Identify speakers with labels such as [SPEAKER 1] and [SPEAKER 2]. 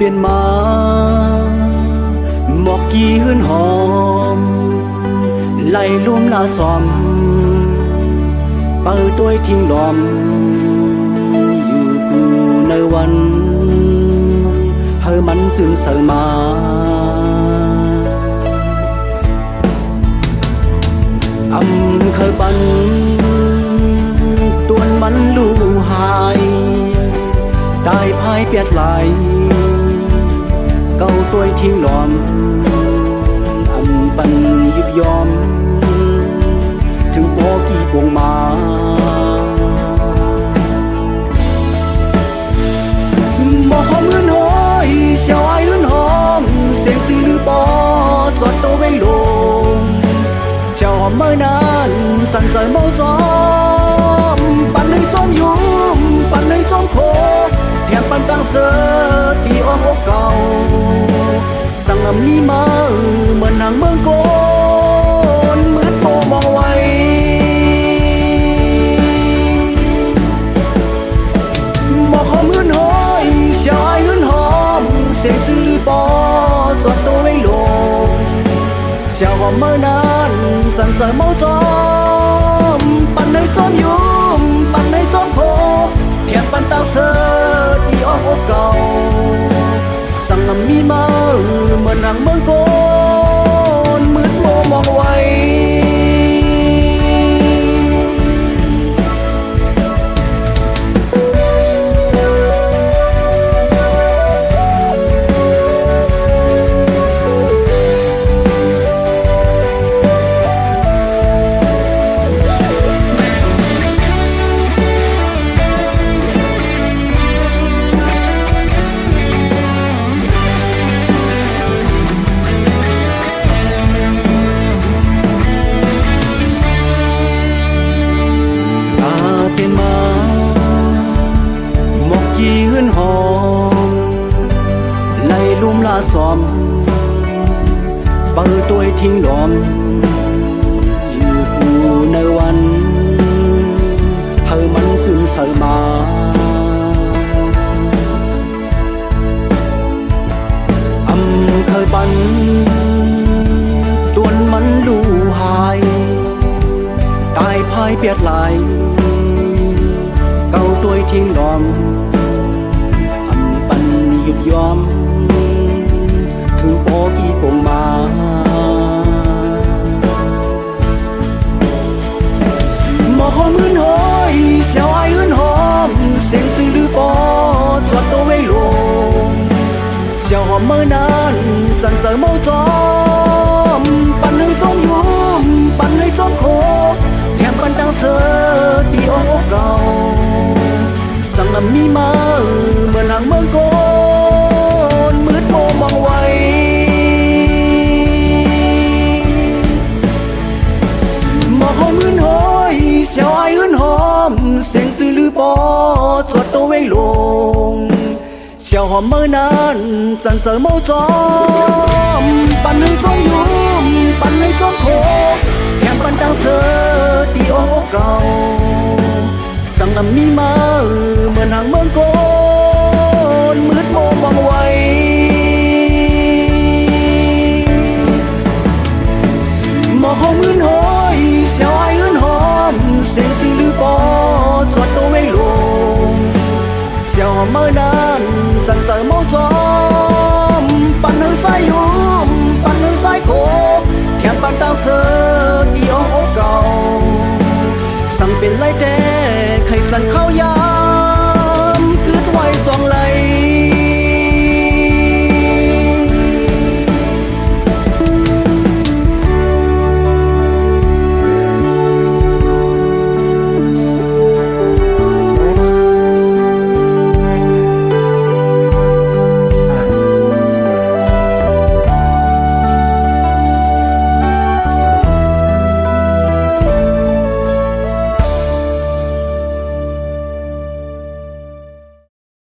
[SPEAKER 1] เปลี่ยนมาหมอกกี่หื้นหอมไล่ลุ่มลาซอมเปิดตัวทิ้งลอมอยู่กูในวันเฮอมันซึนเสมาเคยบันตวนมันลู่หายได้พายเปียดไหลเก้าตัวทิ้งหลอมปันยิบยอมถึงโบกี่ปวงมาบอกขอมือนหอยเสียวไอ้หื้นหอมเสียงซื้อหรือปอสอดโตไว้ลงเสียวหอมเมื่อนานสั่นใจเมาซ้อมปั่นให้ซ้อมยุ่มปั่นให้ซ้อมโคแถมปั่นตั้งเสือตีอ้อมอกเก่าสั่งมีมาเหมือนนางเมืองโกนมืดโมมองไว้บอกขอมือนหอยเสียวไอ้หื้นหอมเสียงซื้อหรือปอสอดโตไว้ลงเสียวหอมเมื่อนานสั่นใจเมาซ้อมปั่นให้ซ้อมยุ่มปั่นให้ซ้อมโคแถมปั่นตั้งเสือตีอ้อมอกเก่าสั่งมีมาเหมือนนางเมืองโกนมืดโมมองไว้เป็นมาหมอกกี่หื้นหอมไล่ลุ่มลาซอมเปิดตัวทิ้งหลอมอยู่กูในวันเธอมันซึนเสมาเคยปันตวนมันลู่หายตายพายเปียดไหลเก้าตัวทิ้งลอมปันยุบยอมถึงโปกี่ปงมาหมอขอมือนหอยเสียวไอ้หื้นหอมเสียงซื้อหรือปอสอดโตไว้ลงเสียวหอมเมื่อนานสั่นใจเมาซ้อมปั่นให้ซ้อมยุ่มปั่นให้ซ้อมโคแถมปั่นตั้งเสือตีอ้อมอกเก่าสั่งมีมาเหมือนนางเมืองโกนมืดโมมองไว้หมอขอมือนหอยเสียวไอ้หื้นหอมเสียงซื้อหรือปอสอดโตไว้ลงเสียวหอมเมื่อนานสั่นใจเมาซ้อมปั่นให้ซ้อมยุ่มปั่นให้ซ้อมโคแถมปั่นตั้งเสือตีอ้อมอกเก่าสั่งมีมาเหมือนนางเมืองโกนมืดโมมองไว้